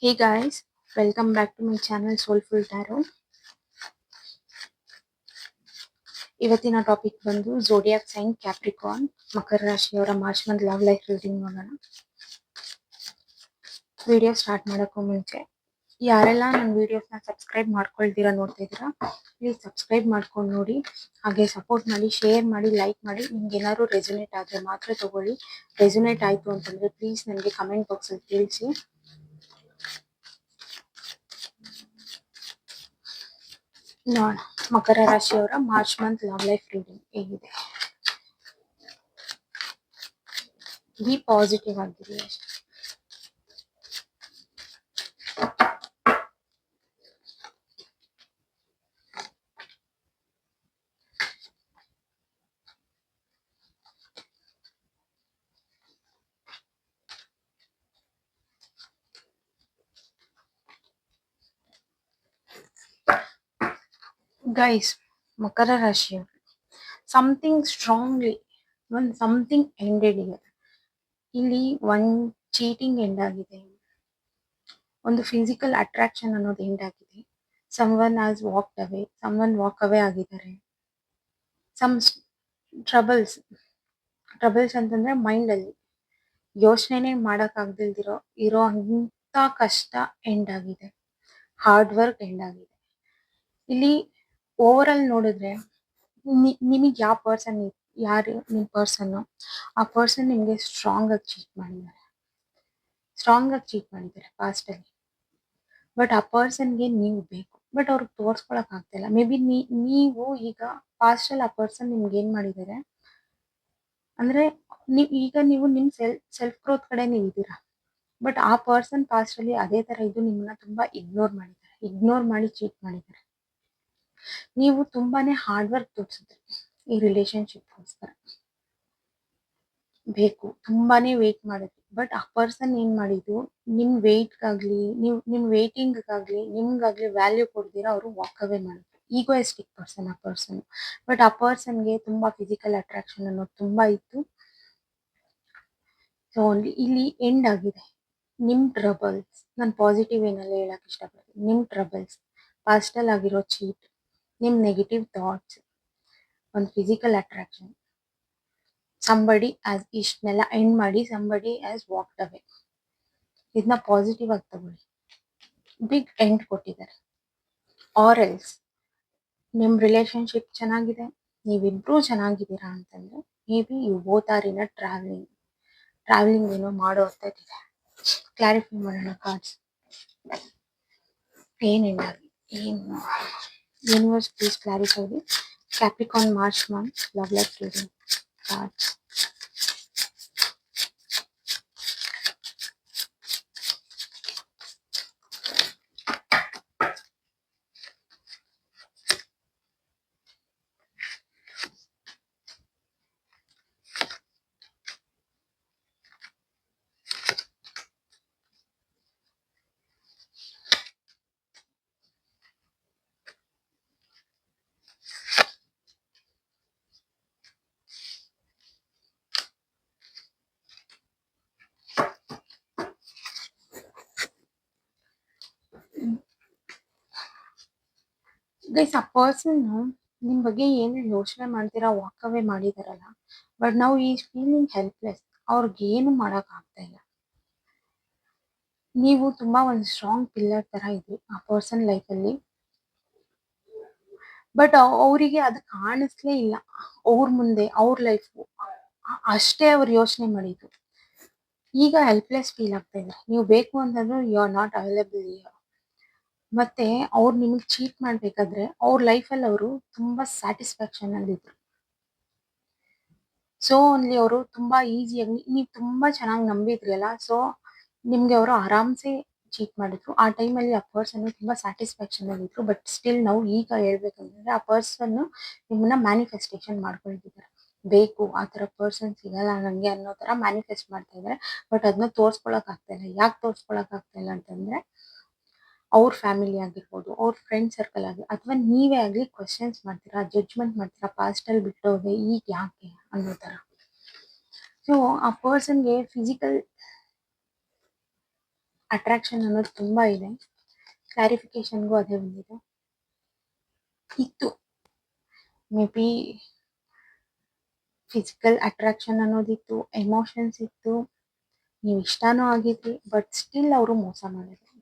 Hey guys, welcome back to my channel Soulful Tarot. ಇವತ್ತಿನ topic ಬಂದು zodiac sign Capricorn ಮಕರ ರಾಶಿಯವರ March month love life reading ನೋಡೋಣ. Video start ಮಾಡೋಕ್ಕೂ ಮುಂಚೆ ಯಾರೆಲ್ಲ ನನ್ನ ವಿಡಿಯೋಸ್ನ ಸಬ್ಸ್ಕ್ರೈಬ್ ಮಾಡ್ಕೊಳ್ತೀರಾ ನೋಡ್ತಾ ಇದ್ದೀರಾ, ಪ್ಲೀಸ್ ಸಬ್ಸ್ಕ್ರೈಬ್ ಮಾಡ್ಕೊಂಡು ನೋಡಿ, ಹಾಗೆ ಸಪೋರ್ಟ್ ಮಾಡಿ, ಶೇರ್ ಮಾಡಿ, ಲೈಕ್ ಮಾಡಿ. ನಿಮ್ಗೆ ಏನಾದ್ರು ರೆಸೊನೇಟ್ ಆದರೆ ಮಾತ್ರ ತಗೊಳ್ಳಿ. ರೆಸೊನೇಟ್ ಆಯಿತು ಅಂತಂದರೆ ಪ್ಲೀಸ್ ನನಗೆ ಕಮೆಂಟ್ ಬಾಕ್ಸಲ್ಲಿ ತಿಳಿಸಿ. ನೋಡೋಣ ಮಕರ ರಾಶಿಯವರ March month love life reading ಹೇಗಿದೆ. ಬಿ ಪಾಸಿಟಿವ್ ಆಗಿರಿ ಅಷ್ಟೇ. ಗೈಸ್, ಮಕರ ರಾಶಿಯವರು ಸಮಥಿಂಗ್ ಸ್ಟ್ರಾಂಗ್ಲಿ ಸಮಥಿಂಗ್ ಎಂಡೆಡ್ ಇದೆ. ಇಲ್ಲಿ ಒಂದು ಚೀಟಿಂಗ್ ಎಂಡ್ ಆಗಿದೆ, ಒಂದು ಫಿಸಿಕಲ್ ಅಟ್ರಾಕ್ಷನ್ ಅನ್ನೋದು ಎಂಡ್ ಆಗಿದೆ. Someone has walked away, someone walk away ಆಗಿದ್ದಾರೆ. ಸಮ್ ಟ್ರಬಲ್ಸ್ ಅಂತಂದ್ರೆ ಮೈಂಡಲ್ಲಿ ಯೋಚನೆ ಮಾಡೋಕ್ಕಾಗ್ದಿಲ್ದಿರೋ ಅಂಥ ಕಷ್ಟ ಎಂಡ್ ಆಗಿದೆ. ಹಾರ್ಡ್ ವರ್ಕ್ ಎಂಡ್ ಆಗಿದೆ. ಇಲ್ಲಿ ಓವರ್ ಆಲ್ ನೋಡಿದ್ರೆ ನಿಮಗೆ ಯಾವ ಪರ್ಸನ್, ಯಾರು ನಿಮ್ಮ ಪರ್ಸನ್ನು, ಆ ಪರ್ಸನ್ ನಿಮಗೆ ಸ್ಟ್ರಾಂಗ್ ಆಗಿ ಚೀಟ್ ಮಾಡಿದ್ದಾರೆ ಪಾಸ್ಟಲ್ಲಿ. ಬಟ್ ಆ ಪರ್ಸನ್ಗೆ ನೀವು ಬೇಕು, ಬಟ್ ಅವ್ರಿಗೆ ತೋರಿಸ್ಕೊಳಕ್ ಆಗ್ತಿಲ್ಲ. ಮೇ ಬಿ ನೀವು ಈಗ ಪಾಸ್ಟಲ್ಲಿ ಆ ಪರ್ಸನ್ ನಿಮ್ಗೆ ಏನ್ ಮಾಡಿದ್ದಾರೆ ಅಂದ್ರೆ, ನೀವು ನಿಮ್ಮ ಸೆಲ್ಫ್ ಗ್ರೋತ್ ಕಡೆ ನೀವು ಇದ್ದೀರಾ. ಬಟ್ ಆ ಪರ್ಸನ್ ಪಾಸ್ಟಲ್ಲಿ ಅದೇ ತರ ಇದು ನಿಮ್ಮನ್ನ ತುಂಬಾ ಇಗ್ನೋರ್ ಮಾಡಿ ಚೀಟ್ ಮಾಡಿದ್ದಾರೆ. ನೀವು ತುಂಬಾನೇ ಹಾರ್ಡ್ ವರ್ಕ್ ತೋರಿಸಿದ್ರಿ ಈ ರಿಲೇಶನ್ಶಿಪ್ಗೋಸ್ಕರ, ಬೇಕು ತುಂಬಾನೇ ವೇಟ್ ಮಾಡಿದ್ರಿ. ಬಟ್ ಆ ಪರ್ಸನ್ ಏನ್ ಮಾಡಿದ್ದು, ನಿಮ್ ವೇಟ್ಗಾಗ್ಲಿ ನಿಮ್ ವೇಟಿಂಗ್ಗಾಗ್ಲಿ ನಿಮ್ಗಾಗ್ಲಿ ವ್ಯಾಲ್ಯೂ ಕೊಡ್ದಿರ ಅವರು ವಾಕ್ ಅವೇ ಮಾಡಿದ್ರು. ಈಗೋಯಿಸ್ಟಿಕ್ ಪರ್ಸನ್ ಆ ಪರ್ಸನ್. ಬಟ್ ಆ ಪರ್ಸನ್ಗೆ ತುಂಬಾ ಫಿಸಿಕಲ್ ಅಟ್ರಾಕ್ಷನ್ ಅನ್ನೋದು ತುಂಬಾ ಇತ್ತು. ಸೊ ಇಲ್ಲಿ ಎಂಡ್ ಆಗಿದೆ. ನಿಮ್ ಟ್ರಬಲ್ಸ್, ನಾನು ಪಾಸಿಟಿವ್ ಏನೆಲ್ಲ ಹೇಳಕ್ ಇಷ್ಟಪಡ್ತೀನಿ. ನಿಮ್ ಟ್ರಬಲ್ಸ್, ಪಾಸ್ಟಲ್ ಆಗಿರೋ ಚೀಟ್, ನಿಮ್ ನೆಗೆಟಿವ್ ಥಾಟ್ಸ್, ಒಂದು ಫಿಸಿಕಲ್ ಅಟ್ರಾಕ್ಷನ್, ಸಂಬಡಿ ಆಸ್ ಇಷ್ಟನ್ನೆಲ್ಲ ಎಂಡ್ ಮಾಡಿ ಸಂಬಡಿ ಆಸ್ ವಾಕ್ಡ್ ಅವೇ. ಇದನ್ನ ಪಾಸಿಟಿವ್ ಆಗಿ ತಗೊಳ್ಳಿ. ಬಿಗ್ ಎಂಡ್ ಕೊಟ್ಟಿದ್ದಾರೆ. ಆರ್ ಎಲ್ಸ್ ನಿಮ್ ರಿಲೇಶನ್ಶಿಪ್ ಚೆನ್ನಾಗಿದೆ, ನೀವಿಬ್ರು ಚೆನ್ನಾಗಿದ್ದೀರಾ ಅಂತಂದ್ರೆ maybe you both are in a travelling ಏನೋ ಮಾಡೋ ಇದೆ. ಕ್ಲಾರಿಫೈ ಮಾಡೋಣ ಕಾರ್ಡ್ಸ್. ಏನಿಲ್ಲ, ಏನು universe please clarify the Capricorn March month love life reading cards. Guys, ಆ ಪರ್ಸನ್ ನಿಮ್ ಬಗ್ಗೆ ಏನು ಯೋಚನೆ ಮಾಡ್ತೀರಾ ವಾಕ್ ಅವೇ ಮಾಡಿದಾರಲ್ಲ, ಬಟ್ ನಾವು ಈ ಫೀಲಿಂಗ್ ಹೆಲ್ಪ್ಲೆಸ್. ಅವ್ರಿಗೆ ಏನು ಮಾಡಕ್ ಆಗ್ತಾ ಇಲ್ಲ. ನೀವು ತುಂಬಾ ಒಂದು ಸ್ಟ್ರಾಂಗ್ ಪಿಲ್ಲರ್ ತರ ಇದ್ರಿ ಆ ಪರ್ಸನ್ ಲೈಫಲ್ಲಿ. ಬಟ್ ಅವರಿಗೆ ಅದು ಕಾಣಿಸ್ಲೇ ಇಲ್ಲ. ಅವ್ರ ಮುಂದೆ ಅವ್ರ ಲೈಫ್ ಅಷ್ಟೇ ಅವ್ರು ಯೋಚನೆ ಮಾಡಿದ್ದು. ಈಗ ಹೆಲ್ಪ್ಲೆಸ್ ಫೀಲ್ ಆಗ್ತಾ ಇದೆ. ನೀವು ಬೇಕು ಅಂತಂದ್ರೆ ಯು ಆರ್ ನಾಟ್ ಅವೈಲೇಬಲ್. ಮತ್ತೆ ಅವ್ರು ನಿಮಗೆ ಚೀಟ್ ಮಾಡ್ಬೇಕಾದ್ರೆ ಅವ್ರ ಲೈಫಲ್ಲಿ ಅವರು ತುಂಬಾ ಸ್ಯಾಟಿಸ್ಫ್ಯಾಕ್ಷನ್ ಅಲ್ಲಿ ಇದ್ರು. ಸೊ ಅಲ್ಲಿ ಅವರು ತುಂಬಾ ಈಸಿಯಾಗಿ, ನೀವು ತುಂಬಾ ಚೆನ್ನಾಗಿ ನಂಬಿದ್ರಿ ಅಲ್ಲ, ಸೊ ನಿಮ್ಗೆ ಅವರು ಆರಾಮ್ಸೆ ಚೀಟ್ ಮಾಡಿದ್ರು. ಆ ಟೈಮಲ್ಲಿ ಆ ಪರ್ಸನ್ ತುಂಬಾ ಸ್ಯಾಟಿಸ್ಫ್ಯಾಕ್ಷನ್ ಅಲ್ಲಿ ಇದ್ರು. ಬಟ್ ಸ್ಟಿಲ್ ನಾವು ಈಗ ಹೇಳ್ಬೇಕಂತಂದ್ರೆ ಆ ಪರ್ಸನ್ ನಿಮ್ಮನ್ನ ಮ್ಯಾನಿಫೆಸ್ಟೇಷನ್ ಮಾಡ್ಕೊಳ್ತಿದ್ದಾರೆ. ಬೇಕು ಆ ತರ ಪರ್ಸನ್ ಸಿಗಲ್ಲ ನಂಗೆ ಅನ್ನೋ ತರ ಮ್ಯಾನಿಫೆಸ್ಟ್ ಮಾಡ್ತಾ ಇದ್ದಾರೆ. ಬಟ್ ಅದನ್ನ ತೋರ್ಸ್ಕೊಳಕ್ ಆಗ್ತಾ ಇಲ್ಲ. ಯಾಕೆ ತೋರ್ಸ್ಕೊಳಕ್ ಆಗ್ತಾ ಇಲ್ಲ ಅಂತಂದ್ರೆ, ಅವ್ರ ಫ್ಯಾಮಿಲಿ ಆಗಿರ್ಬೋದು, ಅವ್ರ ಫ್ರೆಂಡ್ ಸರ್ಕಲ್ ಆಗಿ, ಅಥವಾ ನೀವೇ ಆಗ್ಲಿ ಕ್ವಶನ್ಸ್ ಮಾಡ್ತೀರಾ, ಜಡ್ಜ್ಮೆಂಟ್ ಮಾಡ್ತೀರಾ, ಪಾಸ್ಟಲ್ಲಿ ಬಿಟ್ಟೋದೆ ಈಗ ಯಾಕೆ ಅನ್ನೋ ತರ. ಸೊ ಆ ಪರ್ಸನ್ಗೆ ಫಿಸಿಕಲ್ ಅಟ್ರಾಕ್ಷನ್ ಅನ್ನೋದು ತುಂಬಾ ಇದೆ. ಕ್ಲಾರಿಫಿಕೇಶನ್ಗೂ ಅದೇ ಬಂದಿದೆ. ಇತ್ತು ಮೇ ಬಿ ಫಿಸಿಕಲ್ ಅಟ್ರಾಕ್ಷನ್ ಅನ್ನೋದಿತ್ತು, ಎಮೋಷನ್ಸ್ ಇತ್ತು, ನೀವು ಇಷ್ಟನೂ ಆಗಿದ್ರಿ, ಬಟ್ ಸ್ಟಿಲ್ ಅವರು ಮೋಸ ಮಾಡಿದ್ರು.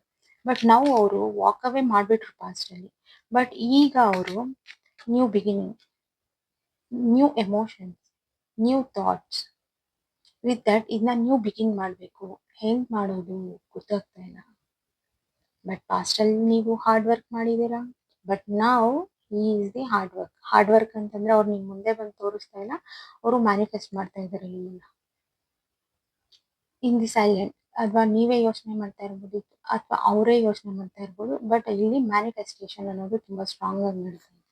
ಬಟ್ ನಾವು ಅವರು ವಾಕ್ ಅವೇ ಮಾಡಿಬಿಟ್ರು ಪಾಸ್ಟಲ್ಲಿ. ಬಟ್ ಈಗ ಅವರು new beginning, new emotions, new thoughts, with that ಇದನ್ನ ನ್ಯೂ ಬಿಗಿನ್ ಮಾಡಬೇಕು. ಹೆಂಗ್ ಮಾಡೋದು ಗೊತ್ತಾಗ್ತಾ ಇಲ್ಲ. ಬಟ್ ಪಾಸ್ಟಲ್ಲಿ ನೀವು ಹಾರ್ಡ್ ವರ್ಕ್ ಮಾಡಿದ್ದೀರಾ. ಬಟ್ ನಾವು ಈಸ್ ದಿ ಹಾರ್ಡ್ ವರ್ಕ್ ಅಂತಂದ್ರೆ ಅವ್ರು ನಿಮ್ ಮುಂದೆ ಬಂದು ತೋರಿಸ್ತಾ ಇಲ್ಲ, ಅವರು ಮ್ಯಾನಿಫೆಸ್ಟ್ ಮಾಡ್ತಾ ಇದ್ದಾರೆ ಇಲ್ಲ ಇನ್ ದಿ ಸೈಲೆಂಟ್. ಅಥವಾ ನೀವೇ ಯೋಚನೆ ಮಾಡ್ತಾ ಇರ್ಬೋದು, ಅಥವಾ ಅವರೇ ಯೋಚನೆ ಮಾಡ್ತಾ ಇರ್ಬೋದು. ಬಟ್ ಇಲ್ಲಿ ಮ್ಯಾನಿಫೆಸ್ಟೇಷನ್ ಅನ್ನೋದು ತುಂಬಾ ಸ್ಟ್ರಾಂಗ್ ಆಗಿ ನಡೀತಾ ಇದೆ.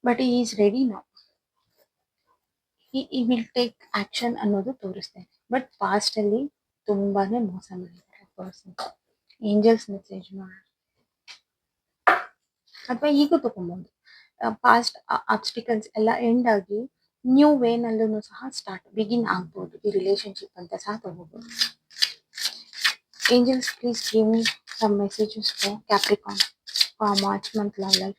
ಬಟ್ ಈಸ್ ರೆಡಿ ನಾವು, ಈ ವಿಲ್ ಟೇಕ್ ಆಕ್ಷನ್ ಅನ್ನೋದು ತೋರಿಸ್ತಾ ಇದೆ. ಬಟ್ ಪಾಸ್ಟ್ ಅಲ್ಲಿ ತುಂಬಾನೇ ಮೋಸ ಮಾಡಿದ್ದಾರೆ ಪರ್ಸನ್. ಏಂಜಲ್ಸ್ ಮೆಸೇಜ್ ಮಾಡಿ ಅಥವಾ ಈಗ ತಗೊಂಬೋದು. ಪಾಸ್ಟ್ ಆಬ್ಸ್ಟಿಕಲ್ಸ್ ಎಲ್ಲ ಎಂಡ್ ಆಗಿ ನ್ಯೂ ವೇನಲ್ಲೂ ಸಹ ಸ್ಟಾರ್ಟ್ ಬಿಗಿನ್ ಆಗ್ಬೋದು ಈ ರಿಲೇಶನ್ಶಿಪ್ ಅಂತ ಸಹ ತಗೋಬಹುದು. Angels please give me some messages for Capricorn for March month love life.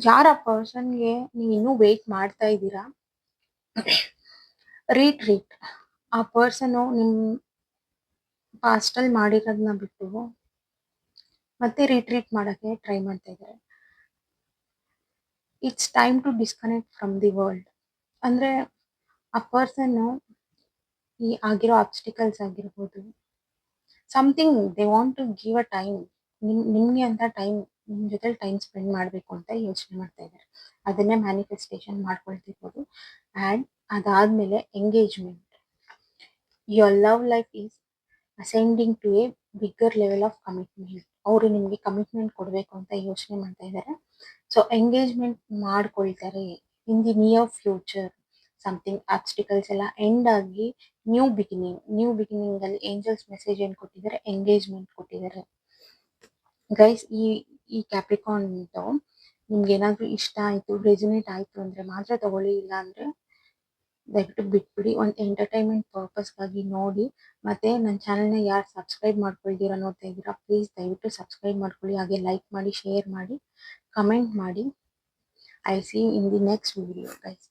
ಯಾರ ಪರ್ಸನ್ಗೆ ನೀವು ಇನ್ನೂ ವೇಟ್ ಮಾಡ್ತಾ ಇದ್ದೀರಾ, ರೀಟ್ರೀಟ್. ಆ ಪರ್ಸನು ನಿಮ್ ಪಾಸ್ಟಲ್ಲಿ ಮಾಡಿರೋದನ್ನ ಬಿಟ್ಟು ಮತ್ತೆ ರೀಟ್ರೀಟ್ ಮಾಡಕ್ಕೆ ಟ್ರೈ ಮಾಡ್ತಾ ಇದ್ದಾರೆ. It's time to disconnect from the world. ಅಂದ್ರೆ ಆ ಪರ್ಸನ್ ಈ ಆಗಿರೋ ಆಬ್ಸ್ಟಿಕಲ್ಸ್ ಆಗಿರ್ಬೋದು, something they want to give a time. ನಿಮ್ಗೆ ಅಂತ ಟೈಮ್, ನಿಮ್ ಜೊತೆ ಟೈಮ್ ಸ್ಪೆಂಡ್ ಮಾಡಬೇಕು ಅಂತ ಯೋಚನೆ ಮಾಡ್ತಾ ಇದ್ದಾರೆ. ಅದನ್ನೇ ಮ್ಯಾನಿಫೆಸ್ಟೇಷನ್ ಮಾಡ್ಕೊಳ್ತಿರ್ಬೋದು. ಆ್ಯಂಡ್ ಅದಾದ್ಮೇಲೆ engagement. Your love life is ascending to a bigger level of commitment. ಅವರು ನಿಮಗೆ ಕಮಿಟ್ಮೆಂಟ್ ಕೊಡಬೇಕು ಅಂತ ಯೋಚನೆ ಮಾಡ್ತಾ ಇದ್ದಾರೆ. ಸೊ ಎಂಗೇಜ್ಮೆಂಟ್ ಮಾಡ್ಕೊಳ್ತಾರೆ in the near future. Something obstacles ಎಲ್ಲ ಎಂಡ್ ಆಗಿ ನ್ಯೂ ಬಿಗಿನಿಂಗ್ ಅಲ್ಲಿ ಏಂಜಲ್ಸ್ ಮೆಸೇಜ್ ಏನ್ ಕೊಟ್ಟಿದ್ದಾರೆ, ಎಂಗೇಜ್ಮೆಂಟ್ ಕೊಟ್ಟಿದ್ದಾರೆ. ಗೈಸ್, ಈ ಕ್ಯಾಪ್ರಿಕಾನ್ ನಿಮ್ಗೆ ಏನಾದ್ರೂ ಇಷ್ಟ ಆಯ್ತು, ರೆಸಿನೇಟ್ ಆಯ್ತು ಅಂದ್ರೆ ಮಾತ್ರ ತಗೊಳ್ಳಿ, ಇಲ್ಲ ಅಂದ್ರೆ ದಯವಿಟ್ಟು ಬಿಟ್ಬಿಡಿ. ಒಂದು ಎಂಟರ್ಟೈನ್ಮೆಂಟ್ ಪರ್ಪಸ್ಗಾಗಿ ನೋಡಿ. ಮತ್ತೆ ನನ್ನ ಚಾನಲ್ನ ಯಾರು ಸಬ್ಸ್ಕ್ರೈಬ್ ಮಾಡ್ಕೊಳ್ತೀರಾ ನೋಡ್ತಾ ಇದ್ದೀರಾ, ಪ್ಲೀಸ್ ದಯವಿಟ್ಟು ಸಬ್ಸ್ಕ್ರೈಬ್ ಮಾಡ್ಕೊಳ್ಳಿ. ಹಾಗೆ ಲೈಕ್ ಮಾಡಿ, ಶೇರ್ ಮಾಡಿ, ಕಮೆಂಟ್ ಮಾಡಿ. I C in the next video guys.